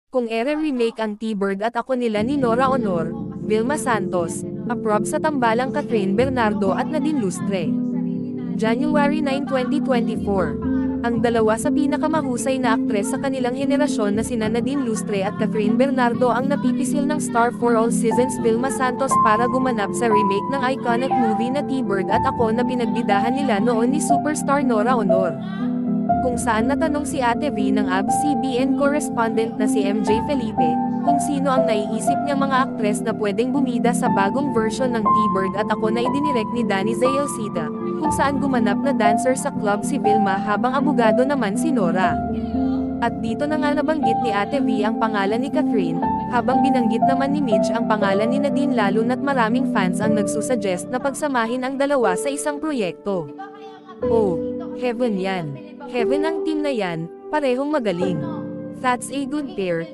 Kung ere-remake ang T-Bird at Ako nila ni Nora Honor, Vilma Santos, approve sa tambalang Catherine Bernardo at Nadine Lustre. January 9, 2024. Ang dalawa sa pinakamahusay na aktres sa kanilang henerasyon na sina Nadine Lustre at Catherine Bernardo ang napipisil ng Star for All Seasons Vilma Santos para gumanap sa remake ng iconic movie na T-Bird at Ako na pinagbidahan nila noon ni superstar Nora Honor. Kung saan natanong si Ate V ng ABS-CBN correspondent na si MJ Felipe, kung sino ang naiisip niya mga aktres na pwedeng bumida sa bagong version ng T-Bird at Ako na idinirect ni Danny Zayelcita, kung saan gumanap na dancer sa club si Vilma habang abogado naman si Nora. At dito na nga nabanggit ni Ate V ang pangalan ni Catherine, habang binanggit naman ni Midge ang pangalan ni Nadine lalo na't maraming fans ang nagsusuggest na pagsamahin ang dalawa sa isang proyekto. Oh, heaven yan. Heaven ang team na yan, parehong magaling. That's a good pair.